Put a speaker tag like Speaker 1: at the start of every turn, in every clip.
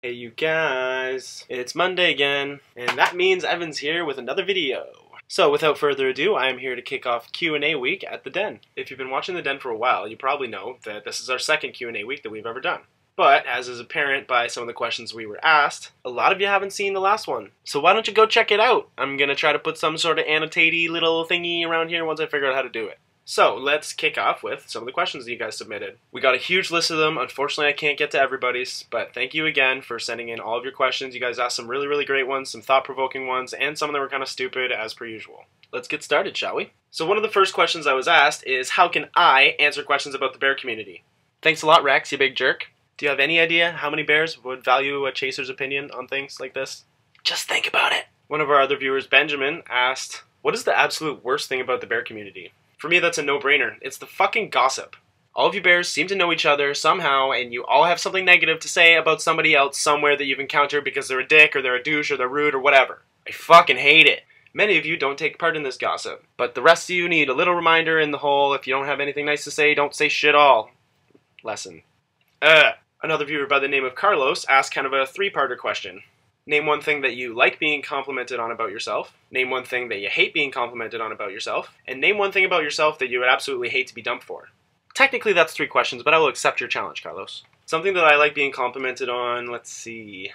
Speaker 1: Hey you guys, it's Monday again, and that means Evan's here with another video. So without further ado, I am here to kick off Q&A week at The Den. If you've been watching The Den for a while, you probably know that this is our second Q&A week that we've ever done. But, as is apparent by some of the questions we were asked, a lot of you haven't seen the last one. So why don't you go check it out? I'm gonna try to put some sort of annotatey little thingy around here once I figure out how to do it. So, let's kick off with some of the questions that you guys submitted. We got a huge list of them. Unfortunately, I can't get to everybody's, but thank you again for sending in all of your questions. You guys asked some really great ones, some thought-provoking ones, and some of them were kind of stupid, as per usual. Let's get started, shall we? So one of the first questions I was asked is, how can I answer questions about the bear community? Thanks a lot, Rex, you big jerk. Do you have any idea how many bears would value a chaser's opinion on things like this? Just think about it. One of our other viewers, Benjamin, asked, what is the absolute worst thing about the bear community? For me, that's a no-brainer. It's the fucking gossip. All of you bears seem to know each other somehow, and you all have something negative to say about somebody else somewhere that you've encountered because they're a dick, or they're a douche, or they're rude, or whatever. I fucking hate it. Many of you don't take part in this gossip, but the rest of you need a little reminder in the whole, if you don't have anything nice to say, don't say shit all lesson. Another viewer by the name of Carlos asked kind of a three-parter question. Name one thing that you like being complimented on about yourself. Name one thing that you hate being complimented on about yourself. And name one thing about yourself that you would absolutely hate to be dumped for. Technically that's 3 questions, but I will accept your challenge, Carlos. Something that I like being complimented on, let's see.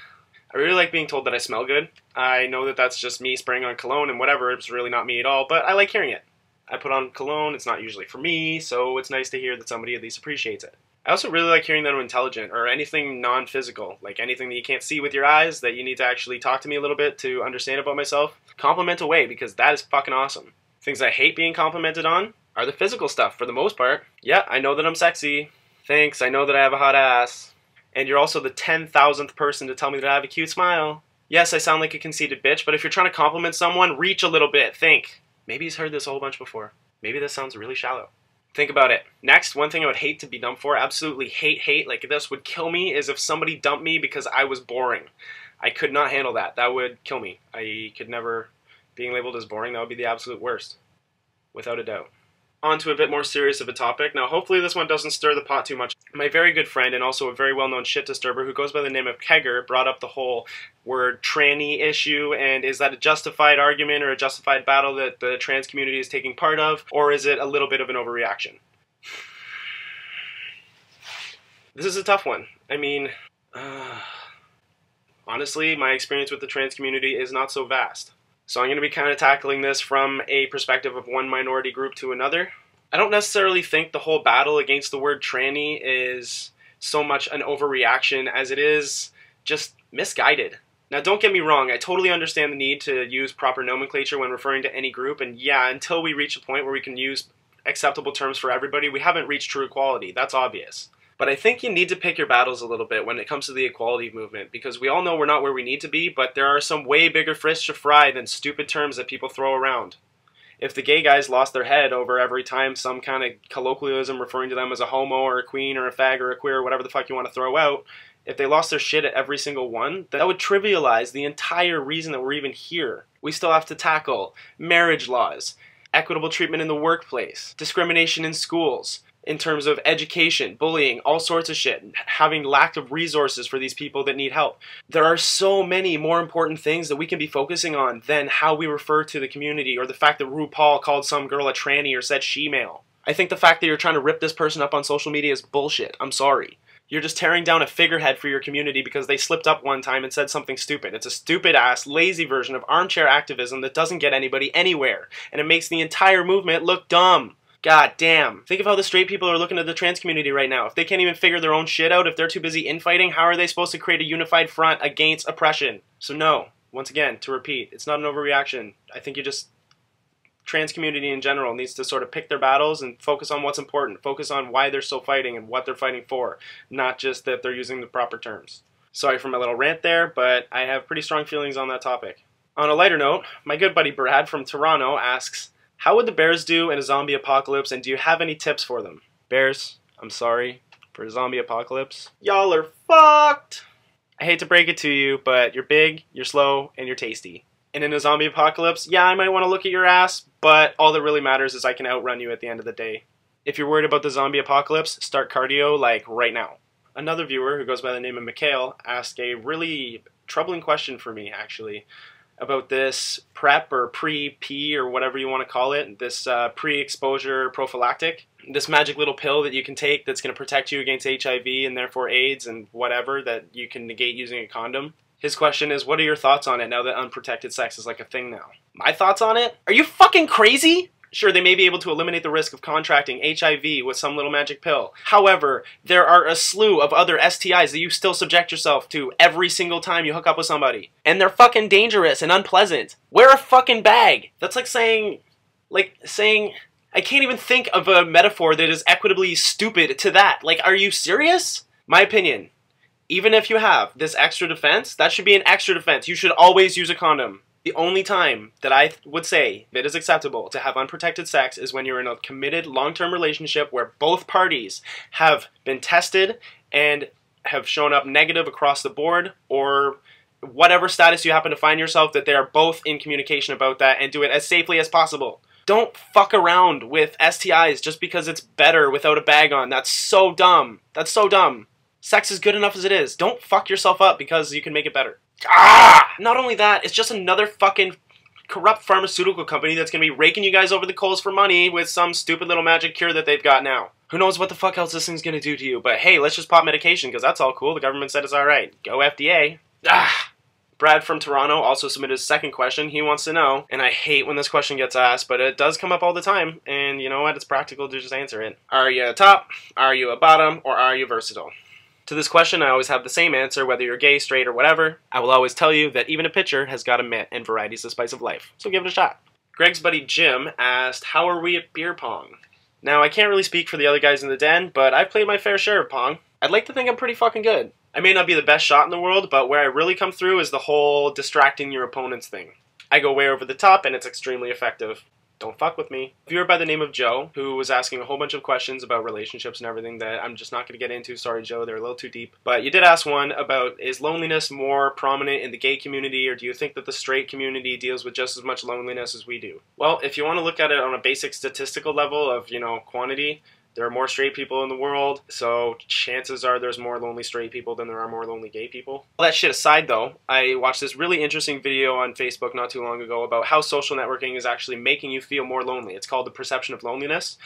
Speaker 1: I really like being told that I smell good. I know that that's just me spraying on cologne and whatever, it's really not me at all, but I like hearing it. I put on cologne, it's not usually for me, so it's nice to hear that somebody at least appreciates it. I also really like hearing that I'm intelligent, or anything non-physical, like anything that you can't see with your eyes, that you need to actually talk to me a little bit to understand about myself. Compliment away, because that is fucking awesome. Things I hate being complimented on are the physical stuff, for the most part. Yeah, I know that I'm sexy. Thanks, I know that I have a hot ass. And you're also the 10,000th person to tell me that I have a cute smile. Yes, I sound like a conceited bitch, but if you're trying to compliment someone, reach a little bit, think. Maybe he's heard this a whole bunch before. Maybe this sounds really shallow. Think about it. Next, one thing I would hate to be dumped for, absolutely hate, like this would kill me, is if somebody dumped me because I was boring. I could not handle that. That would kill me. I could never, being labeled as boring, that would be the absolute worst. Without a doubt. On to a bit more serious of a topic. Now, hopefully this one doesn't stir the pot too much. My very good friend, and also a very well-known shit disturber who goes by the name of Kegger, brought up the whole word tranny issue, and is that a justified argument or a justified battle that the trans community is taking part of, or is it a little bit of an overreaction? This is a tough one. I mean, honestly, my experience with the trans community is not so vast. So I'm going to be kind of tackling this from a perspective of one minority group to another. I don't necessarily think the whole battle against the word tranny is so much an overreaction as it is just misguided. Now don't get me wrong, I totally understand the need to use proper nomenclature when referring to any group, and yeah, until we reach a point where we can use acceptable terms for everybody, we haven't reached true equality. That's obvious. But I think you need to pick your battles a little bit when it comes to the equality movement, because we all know we're not where we need to be, but there are some way bigger fish to fry than stupid terms that people throw around. If the gay guys lost their head over every time some kind of colloquialism referring to them as a homo or a queen or a fag or a queer or whatever the fuck you want to throw out, if they lost their shit at every single one, that would trivialize the entire reason that we're even here. We still have to tackle marriage laws, equitable treatment in the workplace, discrimination in schools, in terms of education, bullying, all sorts of shit, having lack of resources for these people that need help. There are so many more important things that we can be focusing on than how we refer to the community, or the fact that RuPaul called some girl a tranny or said she-male. I think the fact that you're trying to rip this person up on social media is bullshit. I'm sorry. You're just tearing down a figurehead for your community because they slipped up one time and said something stupid. It's a stupid-ass, lazy version of armchair activism that doesn't get anybody anywhere, and it makes the entire movement look dumb. God damn. Think of how the straight people are looking at the trans community right now. If they can't even figure their own shit out, if they're too busy infighting, how are they supposed to create a unified front against oppression? So no, once again, to repeat, it's not an overreaction. I think trans community in general needs to sort of pick their battles and focus on what's important. Focus on why they're still fighting and what they're fighting for, not just that they're using the proper terms. Sorry for my little rant there, but I have pretty strong feelings on that topic. On a lighter note, my good buddy Brad from Toronto asks, how would the bears do in a zombie apocalypse, and do you have any tips for them? Bears, I'm sorry for a zombie apocalypse. Y'all are fucked! I hate to break it to you, but you're big, you're slow, and you're tasty. And in a zombie apocalypse, yeah, I might want to look at your ass, but all that really matters is I can outrun you at the end of the day. If you're worried about the zombie apocalypse, start cardio, like, right now. another viewer who goes by the name of Mikhail asked a really troubling question for me, actually, about this PrEP or pre-P or whatever you want to call it, this pre-exposure prophylactic, this magic little pill that you can take that's going to protect you against HIV and therefore AIDS and whatever that you can negate using a condom. His question is, what are your thoughts on it now that unprotected sex is like a thing now? My thoughts on it? Are you fucking crazy? Sure, they may be able to eliminate the risk of contracting HIV with some little magic pill. However, there are a slew of other STIs that you still subject yourself to every single time you hook up with somebody. And they're fucking dangerous and unpleasant. Wear a fucking bag. That's like saying, I can't even think of a metaphor that is equitably stupid to that. Like, are you serious? My opinion, even if you have this extra defense, that should be an extra defense. You should always use a condom. The only time that I would say it is acceptable to have unprotected sex is when you're in a committed long-term relationship where both parties have been tested and have shown up negative across the board, or whatever status you happen to find yourself, that they are both in communication about that and do it as safely as possible. Don't fuck around with STIs just because it's better without a bag on. That's so dumb. That's so dumb. Sex is good enough as it is. Don't fuck yourself up because you can make it better. Not only that, it's just another fucking corrupt pharmaceutical company that's gonna be raking you guys over the coals for money with some stupid little magic cure that they've got now. Who knows what the fuck else this thing's gonna do to you, but hey, let's just pop medication because that's all cool. The government said it's alright. Go FDA. Brad from Toronto also submitted his second question. He wants to know, and I hate when this question gets asked, but it does come up all the time, and you know what? It's practical to just answer it. Are you a top, are you a bottom, or are you versatile? To this question, I always have the same answer, whether you're gay, straight, or whatever. I will always tell you that even a pitcher has got a mitt, and variety's the spice of life. So give it a shot. Greg's buddy Jim asked, how are we at beer pong? Now, I can't really speak for the other guys in the den, but I've played my fair share of pong. I'd like to think I'm pretty fucking good. I may not be the best shot in the world, but where I really come through is the whole distracting your opponents thing. I go way over the top, and it's extremely effective. Don't fuck with me. A viewer by the name of Joe, who was asking a whole bunch of questions about relationships and everything that I'm just not going to get into. Sorry, Joe, they're a little too deep. But you did ask one about, is loneliness more prominent in the gay community, or do you think that the straight community deals with just as much loneliness as we do? Well, if you want to look at it on a basic statistical level of, quantity, there are more straight people in the world, so chances are there's more lonely straight people than there are more lonely gay people. All that shit aside though, I watched this really interesting video on Facebook not too long ago about how social networking is actually making you feel more lonely. It's called The Perception of Loneliness.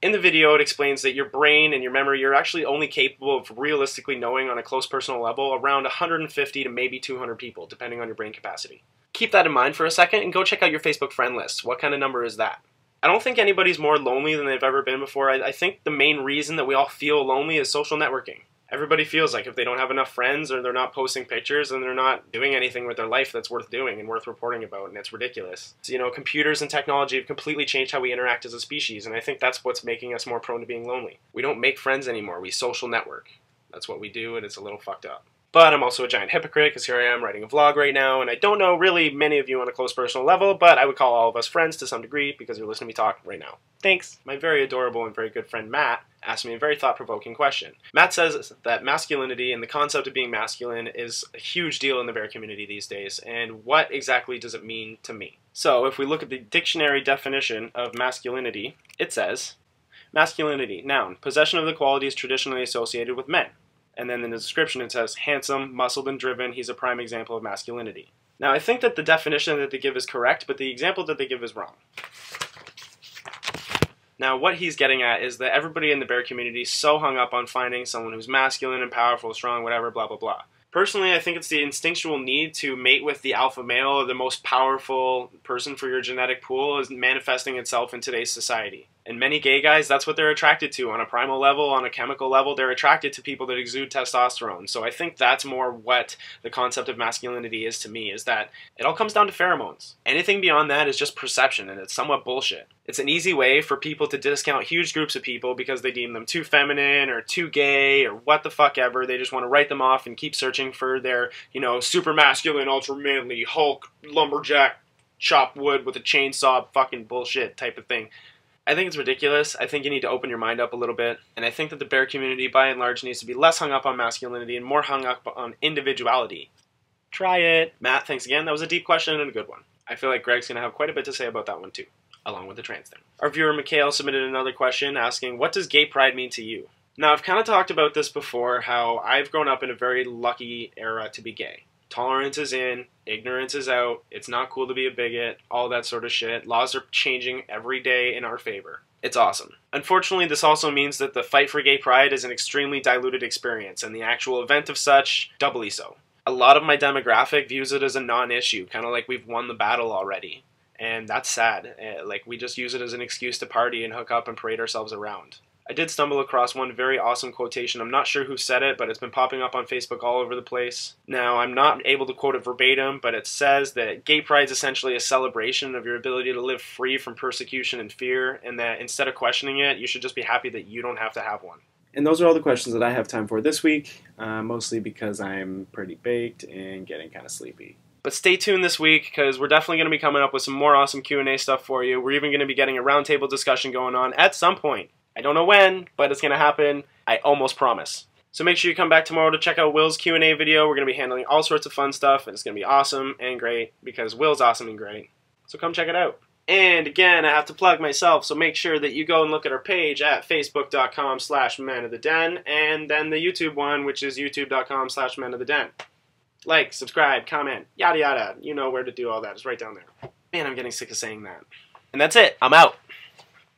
Speaker 1: In the video, it explains that your brain and your memory, you're actually only capable of realistically knowing on a close personal level around 150 to maybe 200 people, depending on your brain capacity. Keep that in mind for a second and go check out your Facebook friend list. What kind of number is that? I don't think anybody's more lonely than they've ever been before. I think the main reason that we all feel lonely is social networking. Everybody feels like if they don't have enough friends or they're not posting pictures, then they're not doing anything with their life that's worth doing and worth reporting about, and it's ridiculous. So, computers and technology have completely changed how we interact as a species, and I think that's what's making us more prone to being lonely. We don't make friends anymore, we social network. That's what we do, and it's a little fucked up. But I'm also a giant hypocrite because here I am writing a vlog right now, and I don't know really many of you on a close personal level, but I would call all of us friends to some degree because you're listening to me talk right now. Thanks. My very adorable and very good friend Matt asked me a very thought-provoking question. Matt says that masculinity and the concept of being masculine is a huge deal in the bear community these days, and what exactly does it mean to me? So if we look at the dictionary definition of masculinity, it says, masculinity, noun, possession of the qualities traditionally associated with men. And then in the description it says, handsome, muscled, and driven, he's a prime example of masculinity. Now I think that the definition that they give is correct, but the example that they give is wrong. Now what he's getting at is that everybody in the bear community is so hung up on finding someone who's masculine and powerful, strong, whatever, blah, blah, blah. Personally, I think it's the instinctual need to mate with the alpha male or the most powerful person for your genetic pool is manifesting itself in today's society. And many gay guys, that's what they're attracted to. On a primal level, on a chemical level, they're attracted to people that exude testosterone. So I think that's more what the concept of masculinity is to me, is that it all comes down to pheromones. Anything beyond that is just perception, and it's somewhat bullshit. It's an easy way for people to discount huge groups of people because they deem them too feminine or too gay or what the fuck ever. They just want to write them off and keep searching for their, super masculine, ultra manly, Hulk, lumberjack, chop wood with a chainsaw fucking bullshit type of thing. I think it's ridiculous. I think you need to open your mind up a little bit. And I think that the bear community, by and large, needs to be less hung up on masculinity and more hung up on individuality. Try it. Matt, thanks again. That was a deep question and a good one. I feel like Greg's going to have quite a bit to say about that one too, along with the trans thing. Our viewer Mikhail submitted another question asking, what does gay pride mean to you? Now, I've kind of talked about this before, how I've grown up in a very lucky era to be gay. Tolerance is in, ignorance is out, it's not cool to be a bigot, all that sort of shit. Laws are changing every day in our favor. It's awesome. Unfortunately, this also means that the fight for gay pride is an extremely diluted experience, and the actual event of such, doubly so. A lot of my demographic views it as a non-issue, kind of like we've won the battle already. And that's sad. Like, we just use it as an excuse to party and hook up and parade ourselves around. I did stumble across one very awesome quotation. I'm not sure who said it, but it's been popping up on Facebook all over the place. Now, I'm not able to quote it verbatim, but it says that gay pride is essentially a celebration of your ability to live free from persecution and fear, and that instead of questioning it, you should just be happy that you don't have to have one. And those are all the questions that I have time for this week, mostly because I'm pretty baked and getting kind of sleepy. But stay tuned this week, because we're definitely going to be coming up with some more awesome Q&A stuff for you. We're even going to be getting a roundtable discussion going on at some point. I don't know when, but it's going to happen. I almost promise. So make sure you come back tomorrow to check out Will's Q&A video. We're going to be handling all sorts of fun stuff, and it's going to be awesome and great, because Will's awesome and great. So come check it out. And again, I have to plug myself, so make sure that you go and look at our page at facebook.com/menoftheden, and then the YouTube one, which is youtube.com/menoftheden. Like, subscribe, comment, yada yada. You know where to do all that. It's right down there. Man, I'm getting sick of saying that. And that's it. I'm out.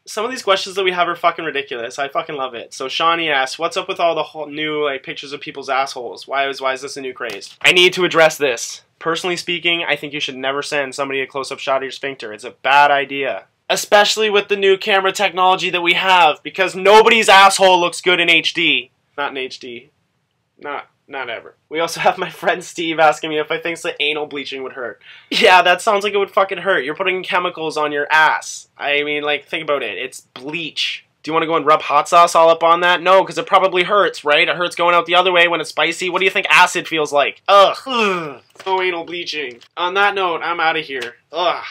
Speaker 1: Some of these questions that we have are fucking ridiculous. I fucking love it. So Shawnee asks, what's up with all the whole new pictures of people's assholes? Why is this a new craze? I need to address this. Personally speaking, I think you should never send somebody a close-up shot of your sphincter. It's a bad idea. Especially with the new camera technology that we have, because nobody's asshole looks good in HD. Not in HD. Not ever. We also have my friend Steve asking me if I think that anal bleaching would hurt. Yeah, that sounds like it would fucking hurt. You're putting chemicals on your ass. I mean, like, think about it. It's bleach. Do you want to go and rub hot sauce all up on that? No, because it probably hurts, right? It hurts going out the other way when it's spicy. What do you think acid feels like? Ugh. Oh, anal bleaching. On that note, I'm out of here. Ugh.